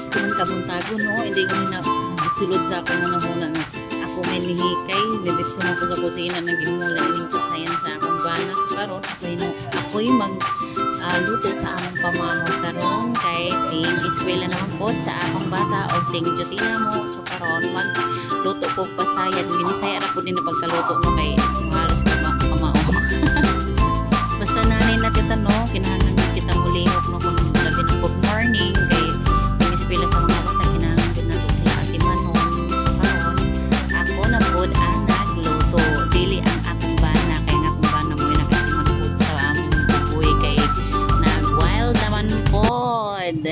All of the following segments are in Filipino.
Kuman kabuntago no, hindi ko na sulod sa akong huna nga ako may lihikay, bibitso mo ko sa kusina nang gimula ining pasayan sa akong bana. So karon ako'y mag luto sa among pamahog karon kay ting eskwela naman po sa akong bata og ting duty na mo. So karon magluto ko pasayad, binisaya ra po din pagkaluto mo kay halos na pamao. Basta nanay natin no, kinahanglan kita mulihok no kung labi ng good morning kay ting eskwela sa mga bata kinahanglan din nato sila atiman no. So karon ako na pod ang nagluto dili ang akong bana kay nga akong bana mo nagatiman pod sa among buhay kay nag wild naman pod.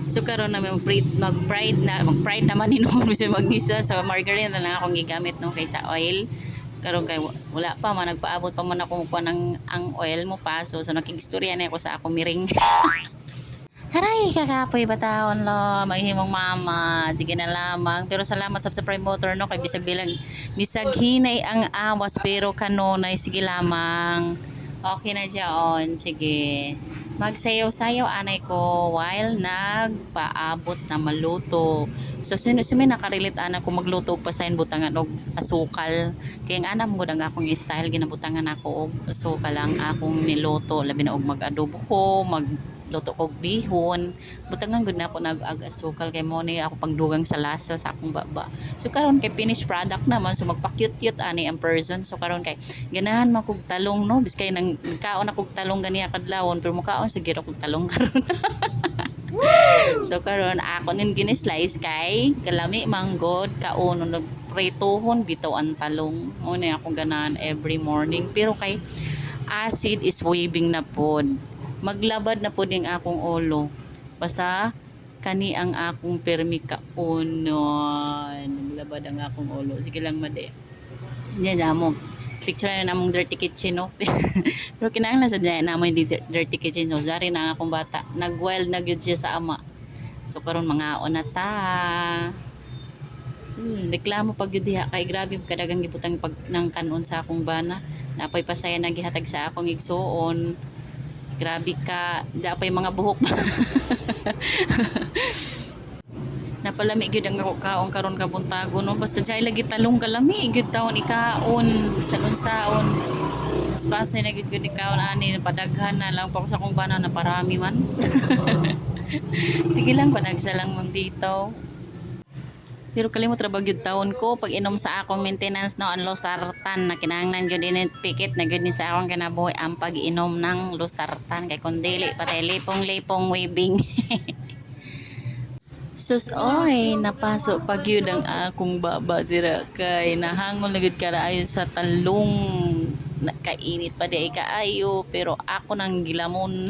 So karon na mag-fried naman hinuon bisan magisa sa margarine na lang akong gigamit no kaysa oil. Karon kay wala pa man nagpaabot pa man ako pa ng ang oil mo paso so nakigistorya na ako sa akong miring. Haray kakapoy bataon lo maghimong mama sige na lamang pero salamat sa prime motor no kay bisag hinay ang awas pero kanonay sige lamang okay na diyon sige magsayaw-sayaw anay ko while nagpaabot na maluto. So sino nakarelate ana ko magluto og pasayon butangan og asukal kay ang anam gud ang akong style ginabutangan ako og asukal ang akong niluto labi na og mag-adobo ko magluto og bihon butangan gud na ako nag-asukal kay mo ni ako pangdugang sa lasa sa akong baba. So karon kay finished product naman so magpa-cute ani ang person. So karon kay ganahan man kog talong no biskay nang kaon akog talong ganiya kadlawon pero mukaon sa giro kog talong karon. So karon ako nin ginislice kay kalami manggod kaon pretohon bitaw ang talong mo ni ako ganahan every morning pero kay acid is waving na pod maglabad na pod ning akong ulo basta kani ang akong permi kaunon maglabad ang akong ulo sige lang made diyan mo picture na namong dirty kitchen no. Pero kinahanglan sa diyan na mo dirty kitchen so zari na ang akong bata nagwild na gyud siya sa ama. So karon mga na ta. Reklamo pag gyud diha kay grabe kadagang gibutang pag nang kanon sa akong bana. Napay pasaya na gihatag sa akong igsuon. Grabe ka, dapay mga buhok. Napalami gyud ang kaon karon kabuntago no basta jay lagi talong kalami gyud taon ikaon sa lunsaon mas pasay na gyud ikaon ani padaghan na lang pa ko sa kong bana na parami man. Sige lang panagsa lang mong dito pero kalimot ra gyud taon ko pag inom sa akong maintenance no ang losartan na kinahanglan gyud ini pikit na gyud ni sa akong kinabuhi ang pag-inom ng losartan kay kun dili patay lipong waving. Sus oy napasok pag yun ang akong baba dira kay nahangol na gud karaayo sa talong kainit pa di kaayo pero ako nang gilamon.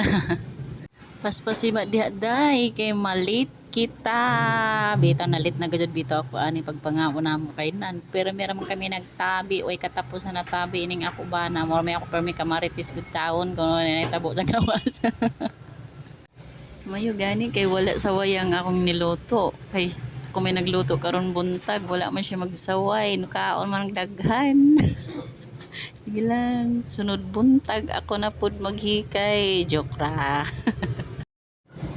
Paspasima diha day kay malit kita bitaw nalit na gud bitaw ako ani pagpangaon namo kay nan pero meron man kami nagtabi oy katapusan na tabi ining ako bana mo may ako permi kamaritis gud taon kuno nitabo sa gawas. Mayo gani kay wala saway ang akong niluto kay kung may nagluto karon buntag wala man siya magsaway nukaon man daghan. Sige lang sunod buntag ako na pud maghikay joke ra.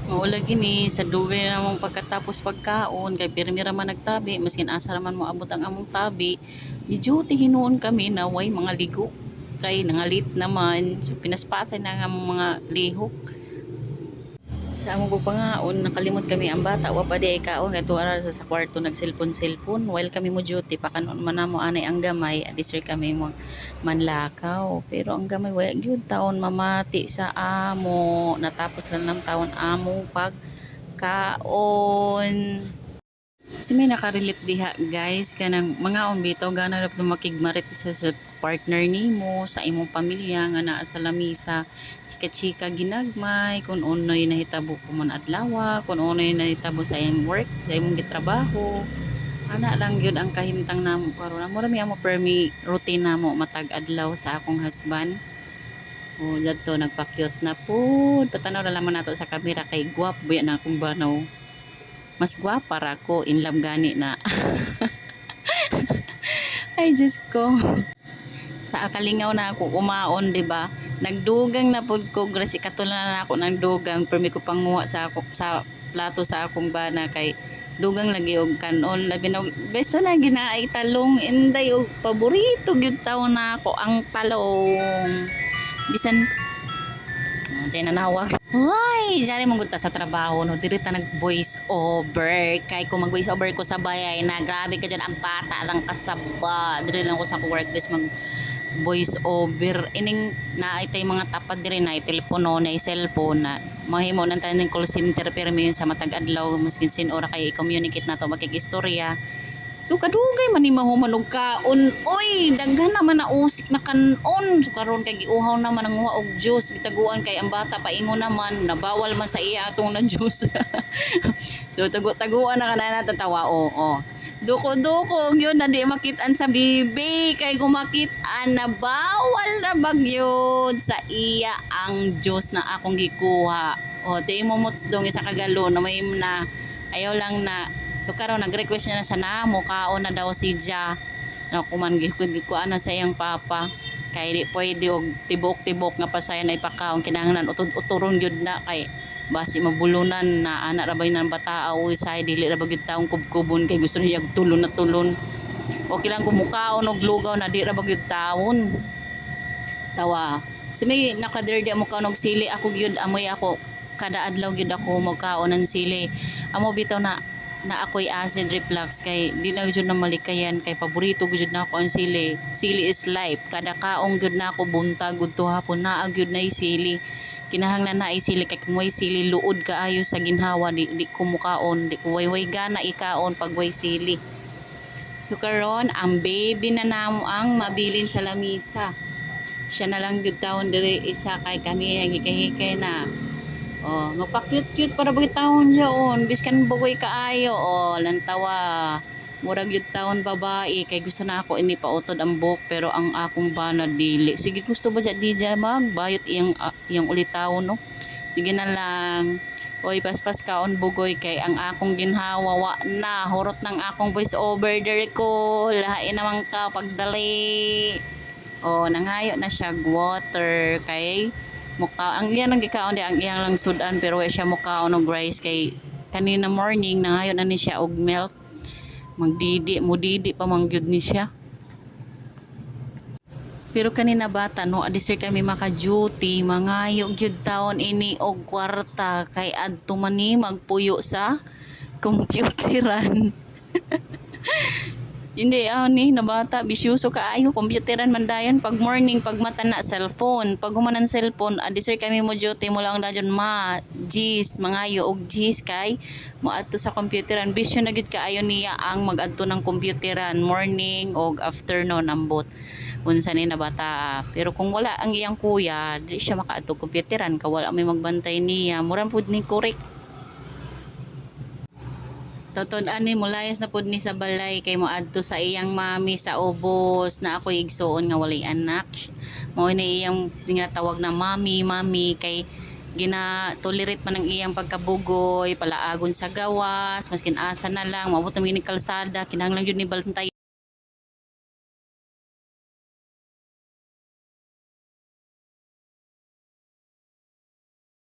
Maula gini sa dugay namong pagkatapos pagkaon kay pirmi ra man nagtabi maskin asa ra man mo abot ang among tabi di duty hinuon kami na way mga ligo kay nangalit naman so pinaspasay na ang mga lihok. Sa among pagpangaon nakalimot kami ang bata wa pa di kaon kay tuwa sa kwarto nagselfon while kami mo duty pakanon man namo anay ang gamay adisir kami mo manlakaw pero ang gamay wa gyud taon mamati sa amo natapos lang ng taon amo pagkaon. Si may nakarelate diha guys kanang mga bitaw gana ra makigmarit sa partner nimo sa imong pamilya nga naa sa lamisa chika-chika ginagmay kun unoy nahitabo ko man adlaw kun unoy nahitabo sa imong work sa imong gitrabaho ana lang gyud ang kahimtang namo karon amo ra mi amo permi routine namo matag adlaw sa akong husband. O jadto nagpa-cute na pud patanaw ra lamang nato sa camera kay gwapo na akong banaw. Mas gwapa ra ko in love gani na. Ay Diyos ko. Sa akalingaw na ako kumaon, di ba? Nagdugang na pud ko grasi katulan na ako ng dugang permi ko panguha sa plato sa akong bana kay dugang lagi og kanon labi na besa na ginaay talong inday og paborito gyud taw na ako ang talong bisan Diyan nanawag. Hoy, jari mong sa trabaho no diri ta nag voice over kay kung mag voice over ko sa bayay na grabe ka dyan ang bata lang kasaba diri lang ko sa workplace mag voice over ining naitay mga tapad diri na telepono na cellphone na mahimo nang taning call center pero minsan sa matag adlaw maskin sin ora kay i-communicate nato makikistorya. So kadugay man ni mahuman og kaon. Oy, daghan naman na usik na kanon. So karon kay giuhaw naman ang wa og juice gitaguan kay ang bata paingon naman nabawal man sa iya atong na juice. So taguan na kanana tatawa o. Duko-duko gyud na di makitaan sa bibi kay gumakitaan na bawal na bagyod sa iya ang juice na akong gikuha. O di mo muts dong isa kagalo na may na ayaw lang na. So karon nag-request niya na siya na mukaon na daw si Ja. Na kuman gikuan na sa iyang papa. Kay di pwede og tibok-tibok nga pasayan ay pakaon kinahanglan utod-uturon gyud na kay basi mabulunan na anak ra bay nang bata oy say dili ra bagyud taong kubkubon kay gusto niya tulon na tulon. Okay lang kumukaon og lugaw na di ra bagyud taon. Tawa. Si may nakadirdi mo kaon og sili ako gyud amoy ako kada adlaw gyud ako magkaon ng sili. Amo bitaw na ako'y acid reflux kay di na gyud na malikayan kay paborito gyud na ako ang sili. Sili is life. Kada kaong gyud na ako buntag gud hapon naa gyud na sili. Kinahanglan na sili kay kung way sili luod kaayo sa ginhawa di kumukaon di way gana ikaon pag way sili. So karon ang baby na namo ang mabilin sa lamisa. Siya na lang gyud taon diri isa kay kami higikay na. Oh, magpa-cute-cute para bagay taon dyan. Biskan bugoy kaayo. Oh, lantawa. Murag yun taon babae. Kay gusto na ako ini pautod ang buhok. Pero ang akong bana dili. Sige, gusto ba dyan di dyan magbayot iyang ulit taon, no? Sige na lang. Oy, paspas kaon bugoy. Kay ang akong ginhawa na. Hurot ng akong voice over there ko. Lahain naman ka pagdali. Oh, nangayo na siya water. Kay muka ang iyan ang gikaon di ang iyang lang sudan pero way siya mukaon og rice kay kanina morning nangayon na ni siya og milk mudidi pa mangyud ni siya pero kanina bata no adisir kami maka duty mangayo gyud taon ini og kwarta kay adto man ni magpuyo sa computeran. Hindi, ni nabata, bisyoso kaayo, computeran man dayon, pag morning, pag mata na, cellphone, pag humanan cellphone, sir kami mo duty mo lang dayon Gis, mangayo, og Gis kay, mo adto sa computeran, bisyo na gid kaayo niya ang mag-adto ng computeran, morning, og afternoon, ambot, unsa ni nabata, pero kung wala ang iyang kuya, di siya maka-adto computeran, kawala may magbantay niya, murang pud ni correct. Totod ani mulayas na pud ni sa balay kay mo adto sa iyang mami sa ubos na ako igsuon nga walay anak. Mao ni iyang tinatawag na mami kay gina-tolerate man ang iyang pagkabugoy, palaagon sa gawas, maskin asa na lang, maabot na ni kalsada, kinahanglan gyud ni bantay.